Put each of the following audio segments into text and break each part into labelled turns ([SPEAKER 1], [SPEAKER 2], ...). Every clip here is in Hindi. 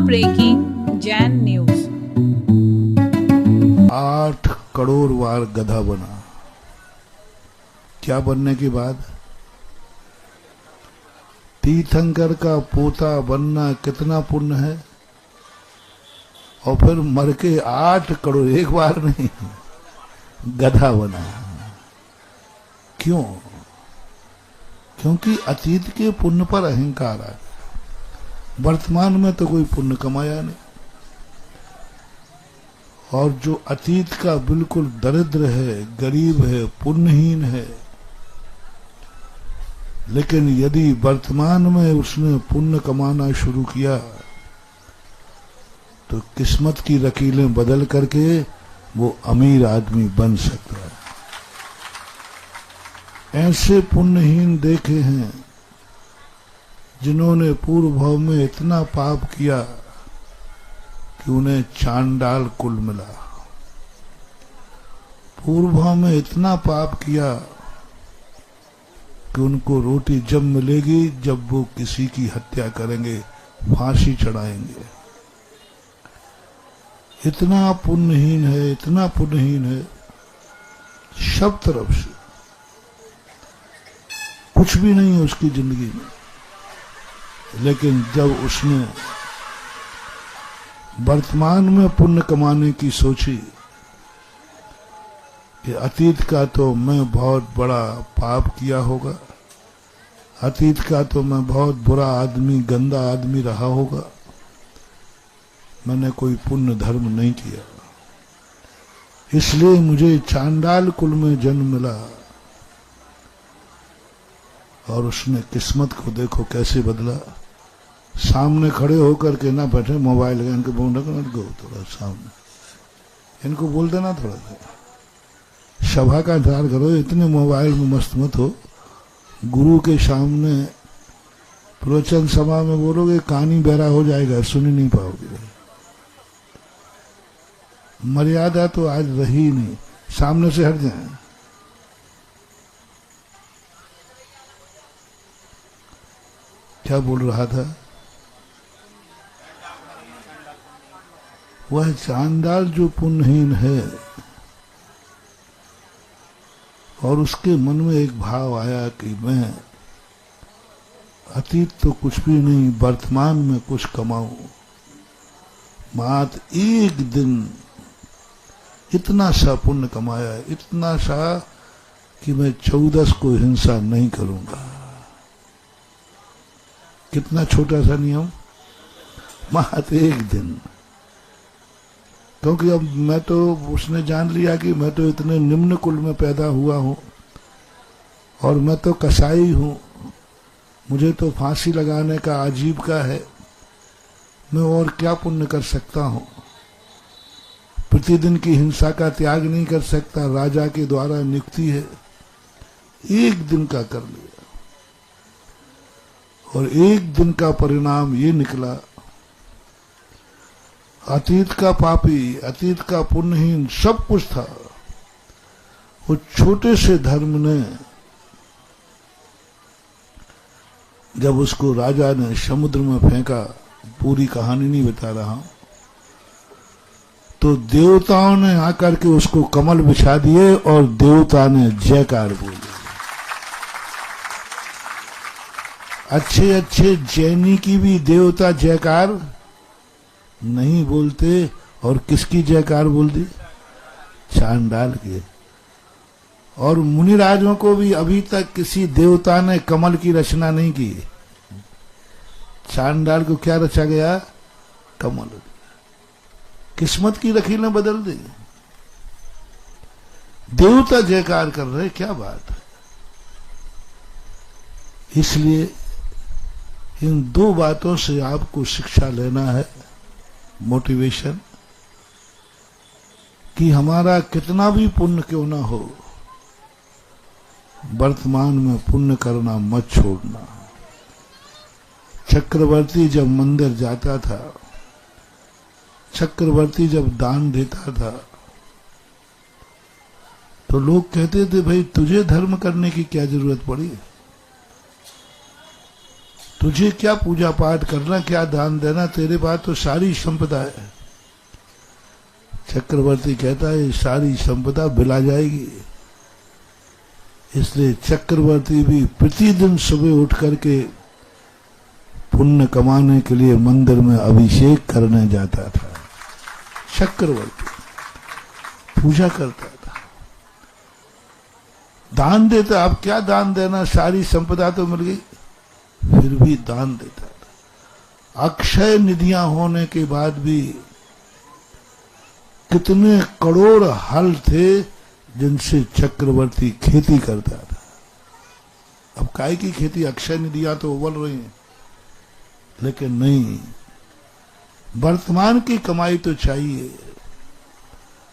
[SPEAKER 1] Breaking Jain news.
[SPEAKER 2] 8 करोड़ बार गधा बना। क्या बनने के बाद? तीर्थंकर का पोता बनना कितना पुण्य है। और फिर मर के 8 करोड़, एक बार नहीं, गधा बना। क्यों? क्योंकि अतीत के पुण्य पर अहंकार आ गया। वर्तमान में तो कोई पुण्य कमाया नहीं, और जो अतीत का बिल्कुल दरिद्र है, गरीब है, पुण्यहीन है, लेकिन यदि वर्तमान में उसने पुण्य कमाना शुरू किया तो किस्मत की लकीरें बदल करके वो अमीर आदमी बन सकता है। ऐसे पुण्यहीन देखे हैं जिन्होंने पूर्व भाव में इतना पाप किया कि उन्हें चांडाल कुल मिला। पूर्व भाव में इतना पाप किया कि उनको रोटी जब मिलेगी जब वो किसी की हत्या करेंगे, फांसी चढ़ाएंगे। इतना पुण्यहीन है, इतना पुण्यहीन है, सब तरफ से कुछ भी नहीं है उसकी जिंदगी में। लेकिन जब उसने वर्तमान में पुण्य कमाने की सोची कि अतीत का तो मैं बहुत बड़ा पाप किया होगा, अतीत का तो मैं बहुत बुरा आदमी, गंदा आदमी रहा होगा, मैंने कोई पुण्य धर्म नहीं किया, इसलिए मुझे चांडाल कुल में जन्म मिला। और उसने किस्मत को देखो कैसे बदला। सामने खड़े होकर के ना बैठे, मोबाइल का इनको बोलना गो थोड़ा सामने, इनको बोल देना थोड़ा सा, सभा का इंतजार करो, इतने मोबाइल में मस्त मत हो। गुरु के सामने प्रवचन सभा में बोलोगे कहानी बहरा हो जाएगा, सुन ही नहीं पाओगे। मर्यादा तो आज रही नहीं, सामने से हट जाए। क्या बोल रहा था? वह चांडाल जो पुण्यहीन है, और उसके मन में एक भाव आया कि मैं अतीत तो कुछ भी नहीं, वर्तमान में कुछ कमाऊं। मात्र एक दिन इतना सा पुण्य कमाया, इतना सा कि मैं 14 को हिंसा नहीं करूंगा। कितना छोटा सा नियम, मात्र एक दिन। क्योंकि अब मैं तो, उसने जान लिया कि मैं तो इतने निम्न कुल में पैदा हुआ हूं, और मैं तो कसाई हूं, मुझे तो फांसी लगाने का आजीविका है, मैं और क्या पुण्य कर सकता हूं। प्रतिदिन की हिंसा का त्याग नहीं कर सकता, राजा के द्वारा नियुक्ति है, एक दिन का कर लिया। और एक दिन का परिणाम ये निकला, अतीत का पापी, अतीत का पुण्यहीन सब कुछ था, वो छोटे से धर्म ने, जब उसको राजा ने समुद्र में फेंका, पूरी कहानी नहीं बता रहा हूं, तो देवताओं ने आकर के उसको कमल बिछा दिए और देवता ने जयकार बोले। अच्छे अच्छे जैनी की भी देवता जयकार नहीं बोलते, और किसकी जयकार बोल दी? चांडाल की। और मुनिराजों को भी अभी तक किसी देवता ने कमल की रचना नहीं की। चांडाल को क्या रचा गया? कमल। किस्मत की लकीरें बदल दी। देवता जयकार कर रहे, क्या बात है। इसलिए इन 2 बातों से आपको शिक्षा लेना है, मोटिवेशन, कि हमारा कितना भी पुण्य क्यों ना हो, वर्तमान में पुण्य करना मत छोड़ना। चक्रवर्ती जब मंदिर जाता था, चक्रवर्ती जब दान देता था, तो लोग कहते थे भाई तुझे धर्म करने की क्या जरूरत पड़ी, तुझे क्या पूजा पाठ करना, क्या दान देना, तेरे पास तो सारी संपदा है। चक्रवर्ती कहता है सारी संपदा बिला जाएगी, इसलिए चक्रवर्ती भी प्रतिदिन सुबह उठ करके पुण्य कमाने के लिए मंदिर में अभिषेक करने जाता था। चक्रवर्ती पूजा करता था, दान देता। अब क्या दान देना, सारी संपदा तो मिल गई, फिर भी दान देता था। अक्षय निधियां होने के बाद भी कितने करोड़ हल थे जिनसे चक्रवर्ती खेती करता था। अब काय की खेती, अक्षय निधियां तो उबल रही हैं, लेकिन नहीं, वर्तमान की कमाई तो चाहिए,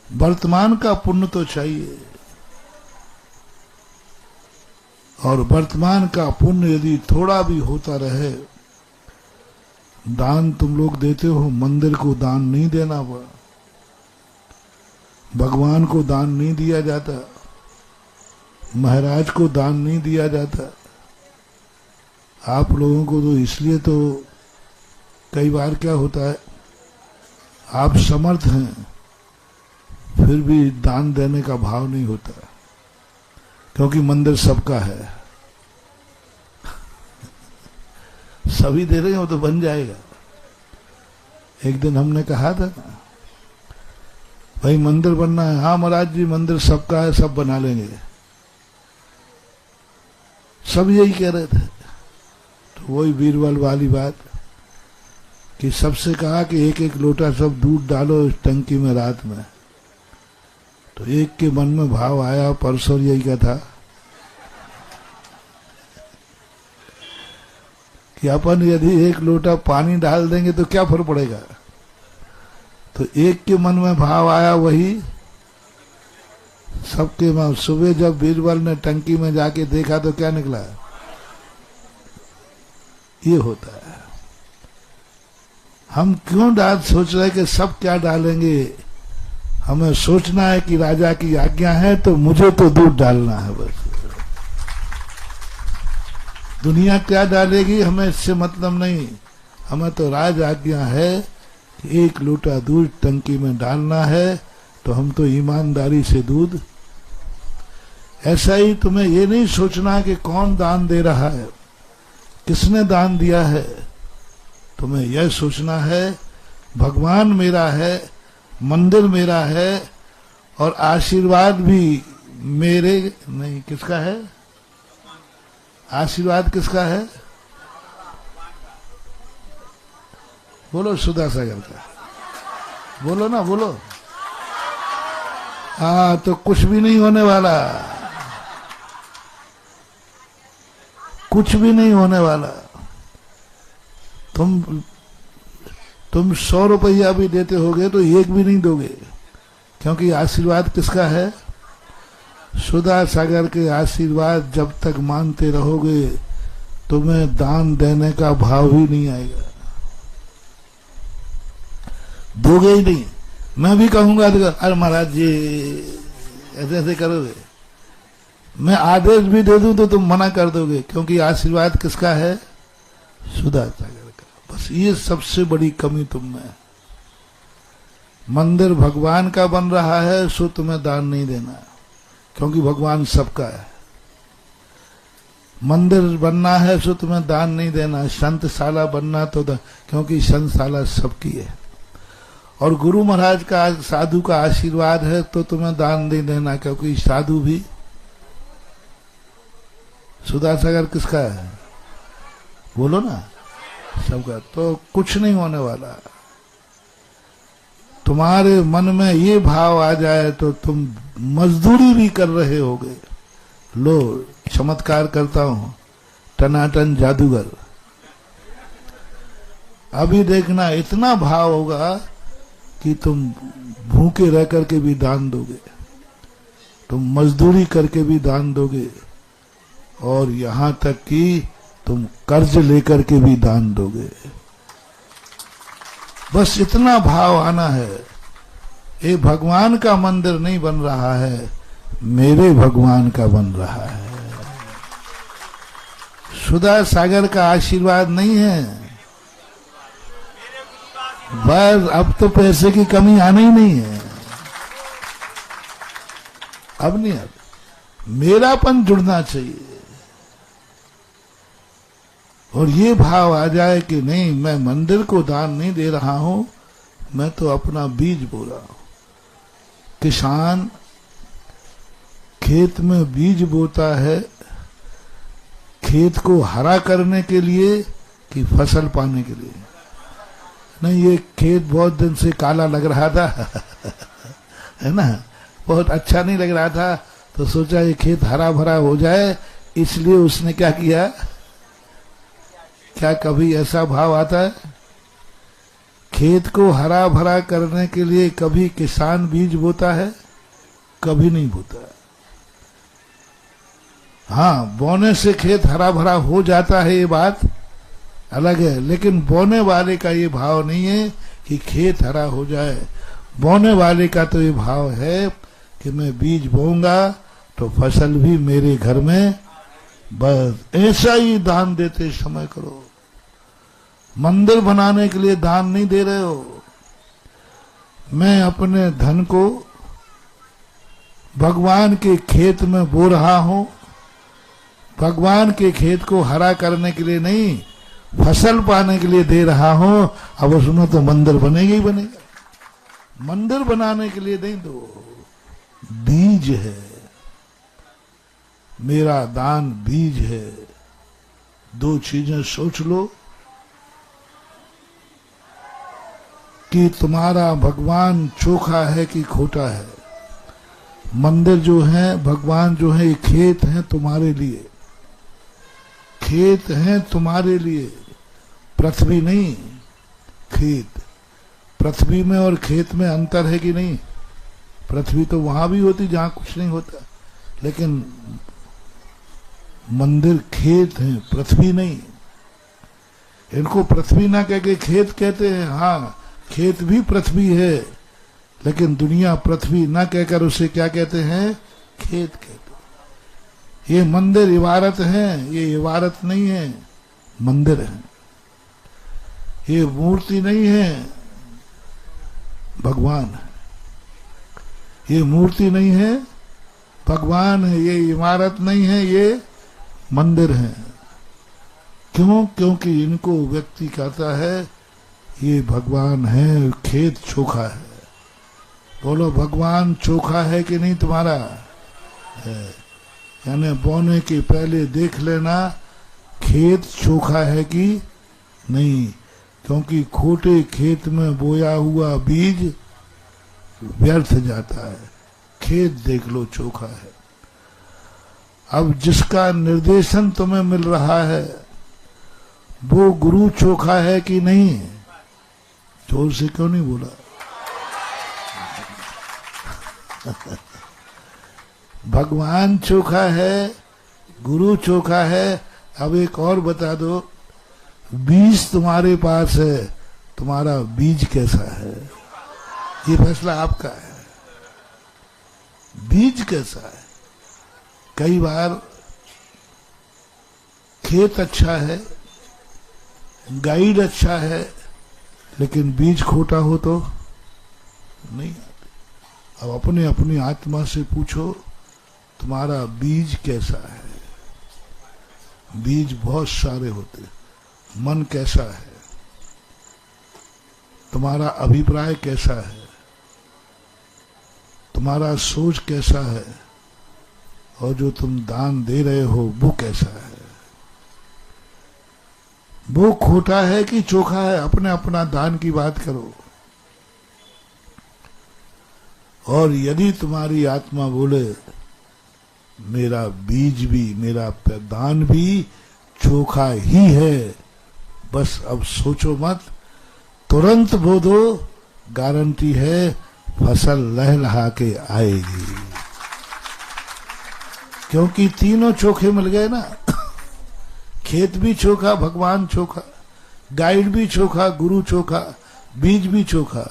[SPEAKER 2] वर्तमान का पुण्य तो चाहिए। और वर्तमान का पुण्य यदि थोड़ा भी होता रहे, दान तुम लोग देते हो, मंदिर को दान नहीं देना पड़ा, भगवान को दान नहीं दिया जाता, महाराज को दान नहीं दिया जाता। आप लोगों को तो इसलिए तो कई बार क्या होता है, आप समर्थ हैं फिर भी दान देने का भाव नहीं होता, क्योंकि मंदिर सबका है, सभी दे रहे हो तो बन जाएगा। एक दिन हमने कहा था ना, भाई मंदिर बनना है। हाँ महाराज जी, मंदिर सबका है, सब बना लेंगे। सब यही कह रहे थे। तो वही बीरबल वाली बात कि सबसे कहा कि एक एक लोटा सब दूध डालो इस टंकी में रात में। तो एक के मन में भाव आया, परसों यही का था कि अपन यदि एक लोटा पानी डाल देंगे तो क्या फर्क पड़ेगा। तो एक के मन में भाव आया, वही सबके मन। सुबह जब बीरबल ने टंकी में जाके देखा तो क्या निकला, ये होता है। हम क्यों सोच रहे कि सब क्या डालेंगे, हमें सोचना है कि राजा की आज्ञा है तो मुझे तो दूध डालना है बस। दुनिया क्या डालेगी हमें इससे मतलब नहीं, हमें तो राज आज्ञा है कि एक लोटा दूध टंकी में डालना है, तो हम तो ईमानदारी से दूध। ऐसा ही तुम्हें ये नहीं सोचना कि कौन दान दे रहा है, किसने दान दिया है। तुम्हें यह सोचना है भगवान मेरा है, मंदिर मेरा है, और आशीर्वाद भी मेरे नहीं, किसका है आशीर्वाद, किसका है बोलो, सुधा सागर का बोलो ना, बोलो। हाँ, तो कुछ भी नहीं होने वाला, कुछ भी नहीं होने वाला। तुम 100 रुपया भी देते होगे तो एक भी नहीं दोगे, क्योंकि आशीर्वाद किसका है, सुधा सागर के आशीर्वाद जब तक मानते रहोगे तुम्हें दान देने का भाव ही नहीं आएगा, दोगे ही नहीं। मैं भी कहूंगा अरे महाराज जी ऐसे ऐसे करोगे, मैं आदेश भी दे दूं तो तुम मना कर दोगे, क्योंकि आशीर्वाद किसका है, सुधा सागर का। बस ये सबसे बड़ी कमी तुम में। मंदिर भगवान का बन रहा है सो तुम्हें दान नहीं देना, क्योंकि भगवान सबका है। मंदिर बनना है सो तुम्हें दान नहीं देना, संतशाला बनना तो क्योंकि संतशाला सबकी है। और गुरु महाराज का साधु का आशीर्वाद है तो तुम्हें दान नहीं देना, क्योंकि साधु भी। सुधा सागर किसका है बोलो ना, सबका। तो कुछ नहीं होने वाला। तुम्हारे मन में ये भाव आ जाए तो तुम मजदूरी भी कर रहे होगे। लो चमत्कार करता हूं, टनाटन जादूगर। अभी देखना इतना भाव होगा कि तुम भूखे रह करके भी दान दोगे, तुम मजदूरी करके भी दान दोगे, और यहां तक कि तुम कर्ज लेकर के भी दान दोगे। बस इतना भाव आना है। ये भगवान का मंदिर नहीं बन रहा है, मेरे भगवान का बन रहा है। सुधा सागर का आशीर्वाद नहीं है। बस अब तो पैसे की कमी आना ही नहीं है। अब नहीं, अब मेरापन जुड़ना चाहिए और ये भाव आ जाए कि नहीं, मैं मंदिर को दान नहीं दे रहा हूं, मैं तो अपना बीज बो रहा हूं। किसान खेत में बीज बोता है, खेत को हरा करने के लिए कि फसल पाने के लिए। नहीं, ये खेत बहुत दिन से काला लग रहा था है ना, बहुत अच्छा नहीं लग रहा था, तो सोचा ये खेत हरा भरा हो जाए, इसलिए उसने क्या किया। क्या कभी ऐसा भाव आता है? खेत को हरा भरा करने के लिए कभी किसान बीज बोता है? कभी नहीं बोता। हाँ, बोने से खेत हरा भरा हो जाता है, ये बात अलग है, लेकिन बोने वाले का ये भाव नहीं है कि खेत हरा हो जाए। बोने वाले का तो ये भाव है कि मैं बीज बोऊंगा तो फसल भी मेरे घर में। बस ऐसा ही दान देते समय करो। मंदिर बनाने के लिए दान नहीं दे रहे हो। मैं अपने धन को भगवान के खेत में बो रहा हूं, भगवान के खेत को हरा करने के लिए नहीं, फसल पाने के लिए दे रहा हूं। अब उसमें तो मंदिर बनेगा ही बनेगा। मंदिर बनाने के लिए नहीं दो, बीज है, मेरा दान बीज है। दो चीजें सोच लो कि तुम्हारा भगवान चोखा है कि खोटा है। मंदिर जो है, भगवान जो है, ये खेत है तुम्हारे लिए, खेत है तुम्हारे लिए, पृथ्वी नहीं, खेत। पृथ्वी में और खेत में अंतर है कि नहीं? पृथ्वी तो वहां भी होती जहां कुछ नहीं होता, लेकिन मंदिर खेत है, पृथ्वी नहीं। इनको पृथ्वी ना कह के खेत कहते हैं। हाँ, खेत भी पृथ्वी है, लेकिन दुनिया पृथ्वी ना कहकर उसे क्या कहते हैं? खेत कहते हैं। ये मंदिर इबारत है, ये इबारत नहीं है, मंदिर है। ये मूर्ति नहीं है, भगवान है। ये मूर्ति नहीं है, भगवान है। ये इमारत नहीं है, ये मंदिर है। क्यों? क्योंकि इनको व्यक्ति कहता है ये भगवान है, खेत चोखा है। बोलो, भगवान चोखा है कि नहीं तुम्हारा? है। यानी बोने के पहले देख लेना खेत चोखा है कि नहीं, क्योंकि खोटे खेत में बोया हुआ बीज व्यर्थ जाता है। खेत देख लो चोखा है। अब जिसका निर्देशन तुम्हें मिल रहा है वो गुरु चोखा है कि नहीं? जोर से क्यों नहीं बोला? भगवान चोखा है, गुरु चोखा है। अब एक और बता दो, बीज तुम्हारे पास है, तुम्हारा बीज कैसा है? ये फैसला आपका है। बीज कैसा है? कई बार खेत अच्छा है, गाइड अच्छा है, लेकिन बीज खोटा हो तो नहीं आते। अब अपने अपनी आत्मा से पूछो, तुम्हारा बीज कैसा है? बीज बहुत सारे होते। मन कैसा है? तुम्हारा अभिप्राय कैसा है? तुम्हारा सोच कैसा है? और जो तुम दान दे रहे हो वो कैसा है? वो खोटा है कि चोखा है? अपने अपना दान की बात करो। और यदि तुम्हारी आत्मा बोले मेरा बीज भी, मेरा दान भी चोखा ही है, बस अब सोचो मत, तुरंत बो दो, गारंटी है फसल लहलहा के आएगी। क्योंकि तीनों चोखे मिल गए ना। खेत भी चोखा, भगवान चोखा, गाइड भी चोखा, गुरु चोखा, बीज भी चोखा।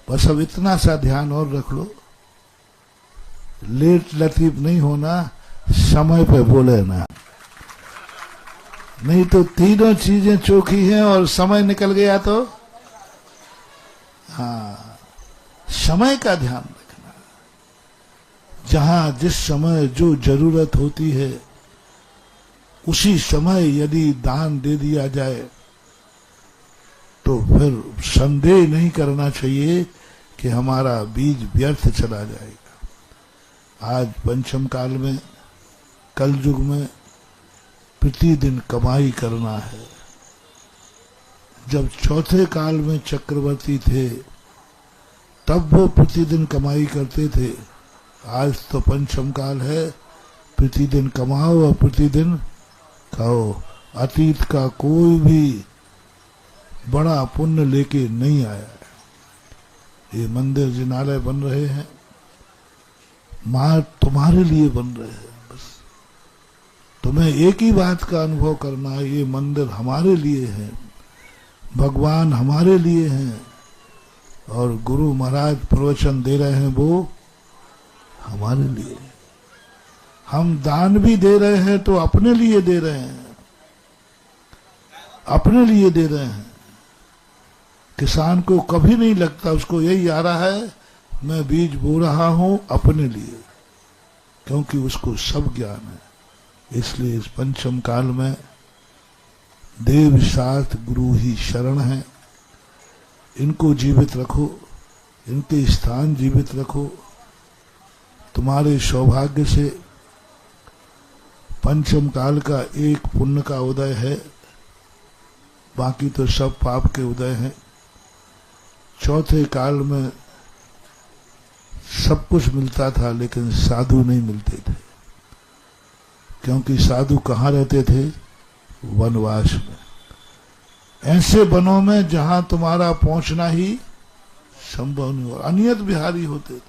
[SPEAKER 2] बस अब इतना सा ध्यान और रख लो, लेट लतीफ नहीं होना, समय पे बोले ना। नहीं तो तीनों चीजें चोखी हैं और समय निकल गया तो हाँ, समय का ध्यान रखना। जहां जिस समय जो जरूरत होती है उसी समय यदि दान दे दिया जाए तो फिर संदेह नहीं करना चाहिए कि हमारा बीज व्यर्थ चला जाएगा। आज पंचम काल में, कल युग में प्रतिदिन कमाई करना है। जब चौथे काल में चक्रवर्ती थे तब वो प्रतिदिन कमाई करते थे। आज तो पंचम काल है, प्रतिदिन कमाओ और प्रतिदिन खाओ। अतीत का कोई भी बड़ा पुण्य लेके नहीं आया है। ये मंदिर जिनालय बन रहे हैं, मां तुम्हारे लिए बन रहे हैं। बस तुम्हें एक ही बात का अनुभव करना है, ये मंदिर हमारे लिए है, भगवान हमारे लिए हैं और गुरु महाराज प्रवचन दे रहे हैं वो हमारे लिए। हम दान भी दे रहे हैं तो अपने लिए दे रहे हैं, अपने लिए दे रहे हैं। किसान को कभी नहीं लगता, उसको यही आ रहा है मैं बीज बो रहा हूं अपने लिए, क्योंकि उसको सब ज्ञान है। इसलिए इस पंचम काल में देव शास्त्र गुरु ही शरण है। इनको जीवित रखो, इनके स्थान जीवित रखो। तुम्हारे सौभाग्य से पंचम काल का एक पुण्य का उदय है, बाकी तो सब पाप के उदय हैं। चौथे काल में सब कुछ मिलता था लेकिन साधु नहीं मिलते थे, क्योंकि साधु कहाँ रहते थे? वनवास में, ऐसे वनों में जहां तुम्हारा पहुंचना ही संभव नहीं हो, अनियत विहारी होते थे।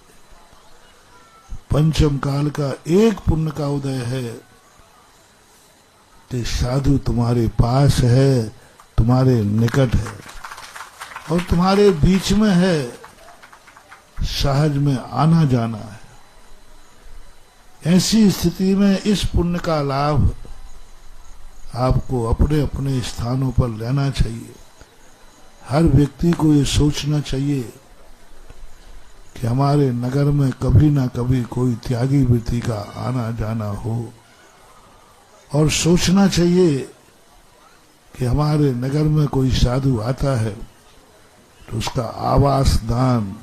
[SPEAKER 2] पंचम काल का एक पुण्य का उदय है कि साधु तुम्हारे पास है, तुम्हारे निकट है और तुम्हारे बीच में है, सहज में आना जाना है। ऐसी स्थिति में इस पुण्य का लाभ आपको अपने अपने स्थानों पर लेना चाहिए। हर व्यक्ति को ये सोचना चाहिए कि हमारे नगर में कभी ना कभी कोई त्यागी वृत्ति का आना जाना हो, और सोचना चाहिए कि हमारे नगर में कोई साधु आता है तो उसका आवास दान,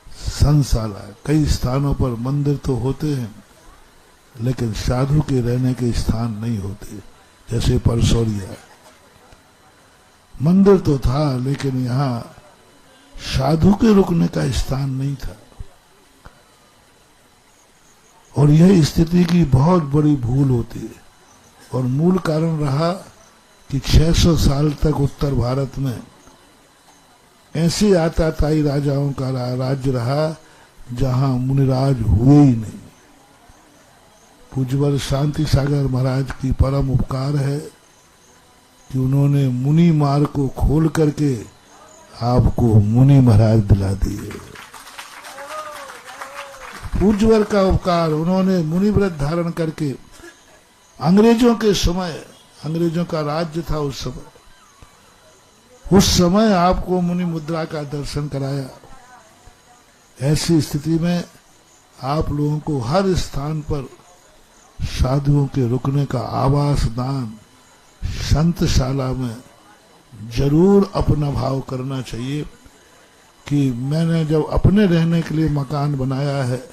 [SPEAKER 2] संशाला, कई स्थानों पर मंदिर तो होते हैं लेकिन साधु के रहने के स्थान नहीं होते। जैसे परसौरिया मंदिर तो था लेकिन यहाँ साधु के रुकने का स्थान नहीं था, और यह स्थिति की बहुत बड़ी भूल होती है। और मूल कारण रहा कि 600 साल तक उत्तर भारत में ऐसे आताताई राजाओं का राज्य रहा जहां मुनिराज हुए ही नहीं। पूज्यवर शांति सागर महाराज की परम उपकार है कि उन्होंने मुनि मार्ग को खोल करके आपको मुनि महाराज दिला दिए। पूज्यवर का उपकार, उन्होंने मुनि व्रत धारण करके अंग्रेजों के समय, अंग्रेजों का राज्य था उस समय आपको मुनि मुद्रा का दर्शन कराया। ऐसी स्थिति में आप लोगों को हर स्थान पर साधुओं के रुकने का आवास दान, संतशाला में जरूर अपना भाव करना चाहिए कि मैंने जब अपने रहने के लिए मकान बनाया है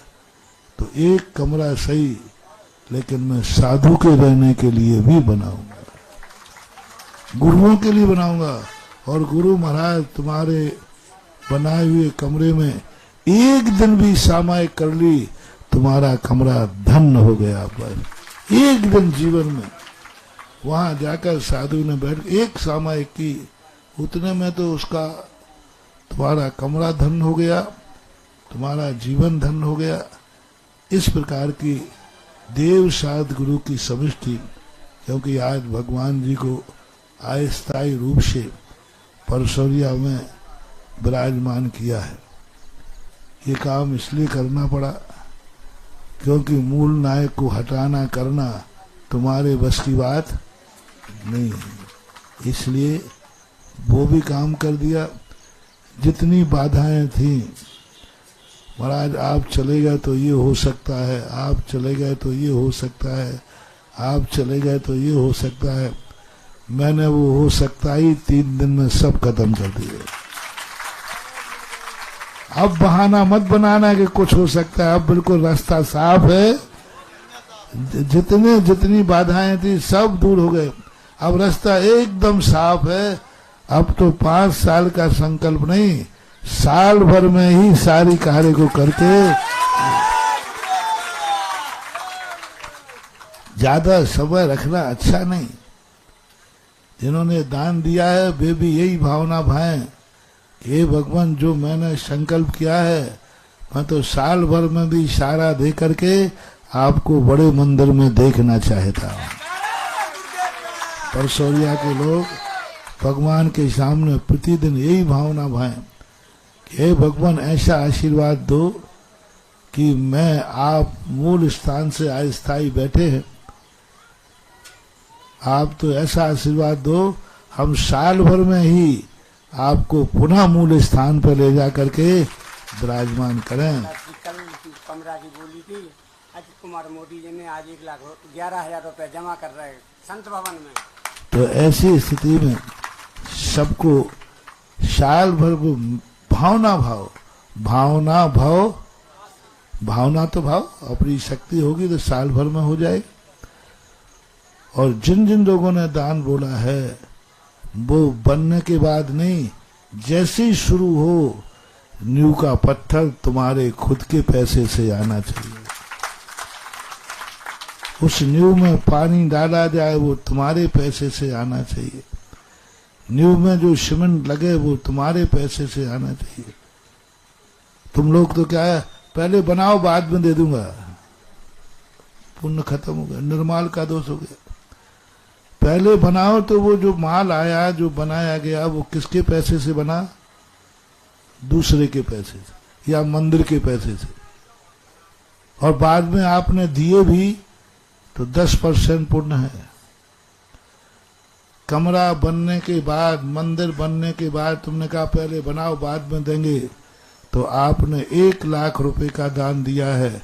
[SPEAKER 2] तो एक कमरा सही, लेकिन मैं साधु के रहने के लिए भी बनाऊंगा, गुरुओं के लिए बनाऊंगा। और गुरु महाराज तुम्हारे बनाए हुए कमरे में एक दिन भी सामायिक कर ली, तुम्हारा कमरा धन्य हो गया। पर एक दिन जीवन में वहां जाकर साधु ने बैठ एक सामायिक की, उतने में तो उसका तुम्हारा कमरा धन्य हो गया, तुम्हारा जीवन धन्य हो गया। इस प्रकार की देव साध गुरु की समष्टि, क्योंकि आज भगवान जी को अस्थायी रूप से परसौरिया में विराजमान किया है। ये काम इसलिए करना पड़ा क्योंकि मूल नायक को हटाना करना तुम्हारे बस की बात नहीं, इसलिए वो भी काम कर दिया। जितनी बाधाएं थी, महाराज आप चले गए तो ये हो सकता है, आप चले गए तो ये हो सकता है, आप चले गए तो ये हो सकता है, मैंने वो हो सकता ही 3 दिन में सब खत्म कर दिए। अब बहाना मत बनाना कि कुछ हो सकता है, अब बिल्कुल रास्ता साफ है। जितनी बाधाएं थी सब दूर हो गए, अब रास्ता एकदम साफ है। अब तो 5 साल का संकल्प नहीं, साल भर में ही सारी कार्य को करके ज्यादा समय रखना अच्छा नहीं। जिन्होंने दान दिया है वे भी यही भावना भाएं, हे भगवान जो मैंने संकल्प किया है मैं तो साल भर में भी इशारा दे करके आपको बड़े मंदिर में देखना चाहता हूं। परसौरिया के लोग भगवान के सामने प्रतिदिन यही भावना भाएं, हे भगवान ऐसा आशीर्वाद दो कि मैं आप मूल स्थान से अस्थायी बैठे हैं, आप तो ऐसा आशीर्वाद दो हम साल भर में ही आपको पुनः मूल स्थान पर ले जा करके विराजमान करें।
[SPEAKER 3] कल कमरा की बोली थी, अजित कुमार मोदी जी ने आज 1,11,000 रुपए जमा कर रहे संत भवन में।
[SPEAKER 2] तो ऐसी स्थिति में सबको साल भर को भावना तो भाव अपनी शक्ति होगी तो साल भर में हो जाएगी। और जिन जिन लोगों ने दान बोला है वो बनने के बाद नहीं, जैसे ही शुरू हो नींव का पत्थर तुम्हारे खुद के पैसे से आना चाहिए। उस नींव में पानी डाला जाए वो तुम्हारे पैसे से आना चाहिए। नींव में जो सीमेंट लगे वो तुम्हारे पैसे से आना चाहिए। तुम लोग तो क्या है, पहले बनाओ बाद में दे दूंगा, पुण्य खत्म हो गया, निर्माल का दोष हो गया। पहले बनाओ तो वो जो माल आया जो बनाया गया वो किसके पैसे से बना? दूसरे के पैसे से या मंदिर के पैसे से। और बाद में आपने दिए भी तो 10% पुण्य है। कमरा बनने के बाद, मंदिर बनने के बाद तुमने कहा पहले बनाओ बाद में देंगे, तो आपने 1 लाख रुपए का दान दिया है,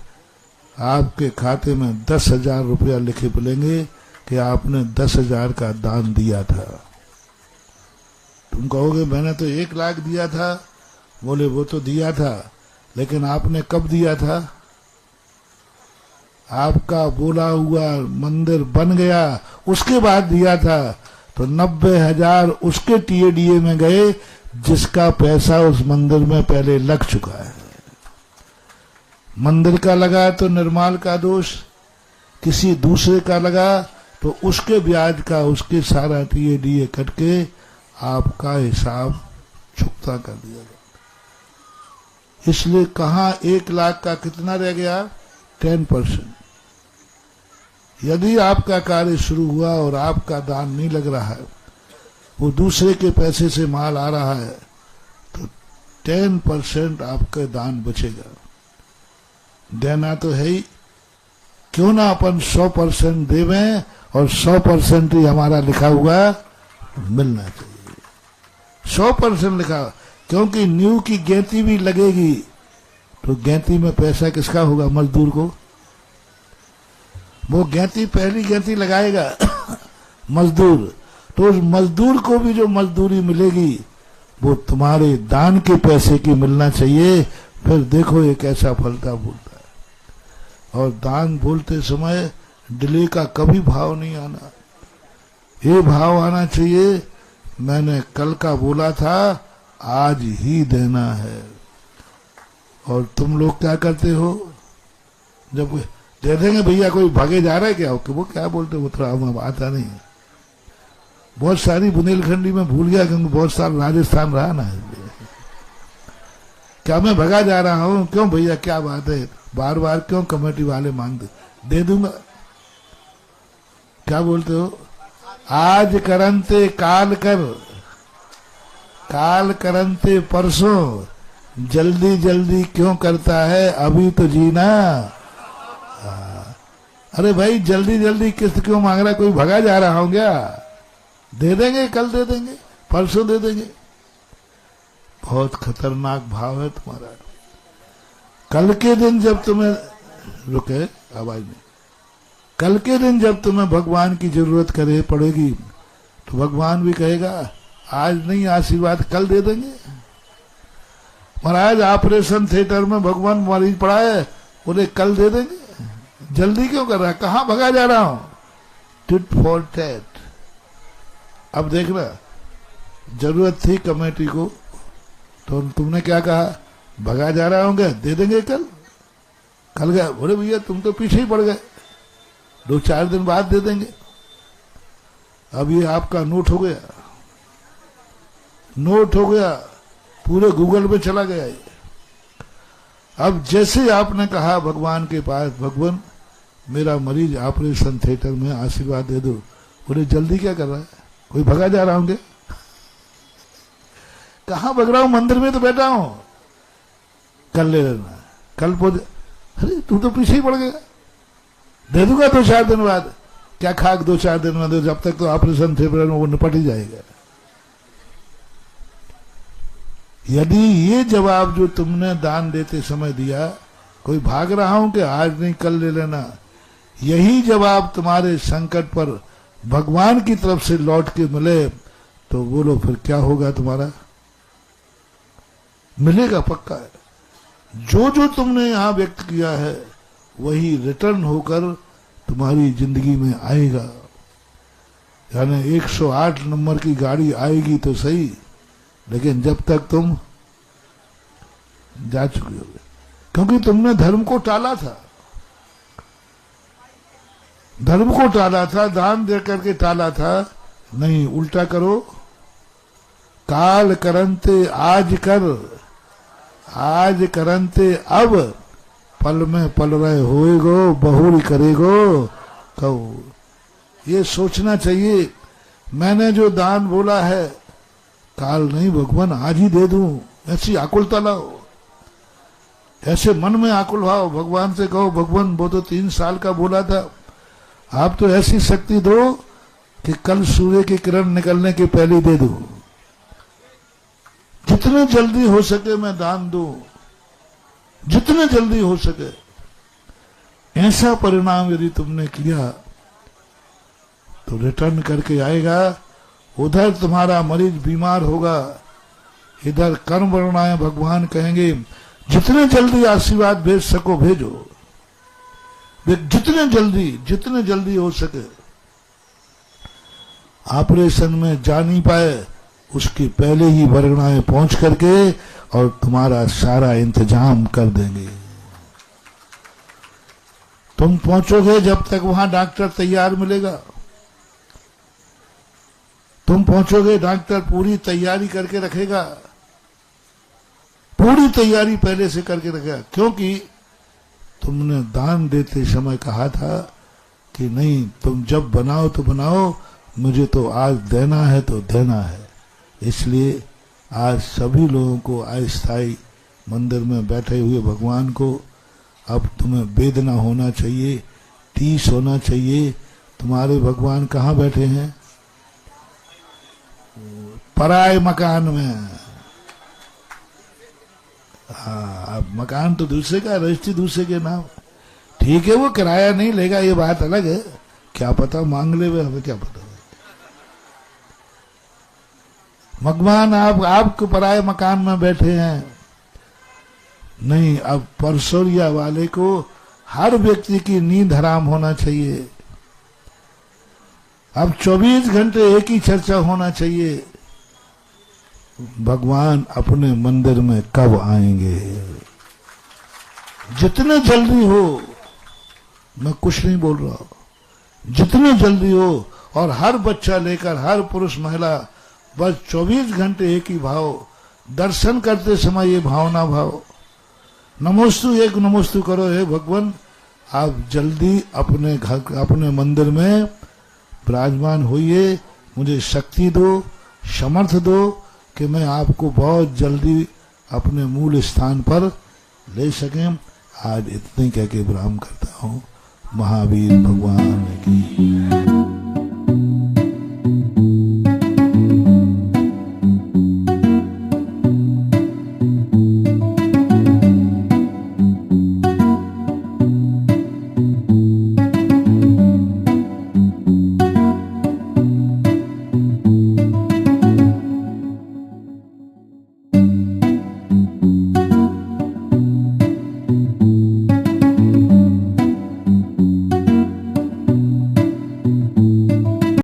[SPEAKER 2] आपके खाते में 10,000 रुपया लिखे मिलेंगे कि आपने 10,000 का दान दिया था। तुम कहोगे मैंने तो 1 लाख दिया था, बोले वो तो दिया था लेकिन आपने कब दिया था? आपका बोला हुआ मंदिर बन गया उसके बाद दिया था, तो 90,000 उसके टीएडीए में गए जिसका पैसा उस मंदिर में पहले लग चुका है। मंदिर का लगा तो निर्माल का दोष, किसी दूसरे का लगा तो उसके ब्याज का, उसके सारा टीएडीए कट के आपका हिसाब चुकता कर दिया गया। इसलिए कहा 1 लाख का कितना रह गया? 10%। यदि आपका कार्य शुरू हुआ और आपका दान नहीं लग रहा है, वो दूसरे के पैसे से माल आ रहा है, तो 10% आपका दान बचेगा। देना तो है ही, क्यों ना अपन 100% देवें और 100% ही हमारा लिखा हुआ मिलना चाहिए। 100% लिखा, क्योंकि नींव की गैंती भी लगेगी तो गैंती में पैसा किसका होगा? मजदूर को। वो गैंती पहली गैंती लगाएगा मजदूर, तो उस मजदूर को भी जो मजदूरी मिलेगी वो तुम्हारे दान के पैसे की मिलना चाहिए। फिर देखो ये कैसा फलता फूलता है। और दान बोलते समय डिले का कभी भाव नहीं आना, ये भाव आना चाहिए मैंने कल का बोला था आज ही देना है। और तुम लोग क्या करते हो, जब दे देंगे भैया कोई भागे जा रहा है क्या, वो क्या बोलते वो थोड़ा हमें आता नहीं है। बहुत सारी बुंदेलखंडी में भूल गया क्योंकि बहुत साल राजस्थान रहा ना, क्या मैं भगा जा रहा हूं, क्यों भैया क्या बात है, बार बार क्यों कमेटी वाले मांगते, दे दूंगा। क्या बोलते हो, आज करंते काल कर, काल करंते परसों, जल्दी जल्दी क्यों करता है, अभी तो जीना। अरे भाई जल्दी जल्दी किस्त क्यों मांग रहा है, कोई भगा जा रहा हूं क्या? दे देंगे, कल दे देंगे, परसों दे देंगे। बहुत खतरनाक भाव है तुम्हारा। कल के दिन जब तुम्हें, रुके आवाज नहीं, कल के दिन जब तुम्हें भगवान की जरूरत करे पड़ेगी तो भगवान भी कहेगा आज नहीं आशीर्वाद कल दे देंगे। महाराज ऑपरेशन थिएटर में भगवान मरीज पड़ा है, बोले कल दे देंगे, जल्दी क्यों कर रहा है, कहां भगा जा रहा हूं, टिट फॉर टैट। अब देखना, जरूरत थी कमेटी को तो तुमने क्या कहा, भगा जा रहा होंगे, दे देंगे कल, कल गया, बोले भैया तुम तो पीछे ही पड़ गए, 2-4 दिन बाद दे देंगे। अब ये आपका नोट हो गया, नोट हो गया, पूरे गूगल पे चला गया ये। अब जैसे आपने कहा भगवान के पास, भगवान मेरा मरीज ऑपरेशन थिएटर में आशीर्वाद दे दो, बोले जल्दी क्या कर रहा है, कोई भगा जा रहा होंगे, कहां भग रहा हूं, मंदिर में तो बैठा हूं, कल ले लेना, कल पहुंच, अरे तू तो पीछे ही पड़ गया, दे दूंगा 2-4 दिन बाद, क्या खाक 2-4 दिन में दो, जब तक तो ऑपरेशन थिएटर में वो निपट ही जाएगा। यदि ये जवाब जो तुमने दान देते समय दिया, कोई भाग रहा हूं कि आज नहीं कल ले लेना, यही जवाब तुम्हारे संकट पर भगवान की तरफ से लौट के मिले तो बोलो फिर क्या होगा तुम्हारा, मिलेगा पक्का है। जो जो तुमने यहां व्यक्त किया है वही रिटर्न होकर तुम्हारी जिंदगी में आएगा। यानी 108 नंबर की गाड़ी आएगी तो सही, लेकिन जब तक तुम जा चुके होगे, क्योंकि तुमने धर्म को टाला था, धर्म को टाला था, दान दे करके टाला था। नहीं, उल्टा करो, काल करंते आज कर, आज करंते अब, पल में पल रहे होएगो, बहुरी करेगो कहो। ये सोचना चाहिए, मैंने जो दान बोला है काल नहीं, भगवान आज ही दे दूं, ऐसी आकुलता लाओ, ऐसे मन में आकुल भाव, भगवान से कहो भगवान वो तो 3 साल का बोला था, आप तो ऐसी शक्ति दो कि कल सूर्य की किरण निकलने के पहले ही दे दो, जितने जल्दी हो सके मैं दान दूं, जितने जल्दी हो सके। ऐसा परिणाम यदि तुमने किया तो रिटर्न करके आएगा। उधर तुम्हारा मरीज बीमार होगा, इधर कर्म वर्णाएं भगवान कहेंगे जितने जल्दी आशीर्वाद भेज सको भेजो, जितने जल्दी हो सके। ऑपरेशन में जा नहीं पाए उसके पहले ही वर्गणाएं पहुंच करके और तुम्हारा सारा इंतजाम कर देंगे। तुम पहुंचोगे जब तक वहां डॉक्टर तैयार मिलेगा, तुम पहुंचोगे डॉक्टर पूरी तैयारी करके रखेगा, पूरी तैयारी पहले से करके रखेगा, क्योंकि तुमने दान देते समय कहा था कि नहीं तुम जब बनाओ तो बनाओ, मुझे तो आज देना है तो देना है। इसलिए आज सभी लोगों को अस्थायी मंदिर में बैठे हुए भगवान को अब तुम्हें वेदना होना चाहिए, टीस होना चाहिए। तुम्हारे भगवान कहाँ बैठे हैं? पराए मकान में। हाँ, अब मकान तो दूसरे का, रजिस्ट्री दूसरे के नाम, ठीक है, वो किराया नहीं लेगा, ये बात अलग है, क्या पता मांग ले वे, हमें क्या पता। भगवान आपके पराए मकान में बैठे हैं। नहीं, अब परसोरिया वाले को हर व्यक्ति की नींद हराम होना चाहिए। अब 24 घंटे एक ही चर्चा होना चाहिए, भगवान अपने मंदिर में कब आएंगे। जितने जल्दी हो, मैं कुछ नहीं बोल रहा, जितने जल्दी हो, और हर बच्चा लेकर हर पुरुष महिला बस 24 घंटे एक ही भाव, दर्शन करते समय ये भावना भाव, नमोस्तु एक नमोस्तु करो, हे भगवान आप जल्दी अपने घर अपने मंदिर में विराजमान होइए, मुझे शक्ति दो, समर्थ दो कि मैं आपको बहुत जल्दी अपने मूल स्थान पर ले सकें। आज इतने कह के विराम करता हूँ। महावीर भगवान की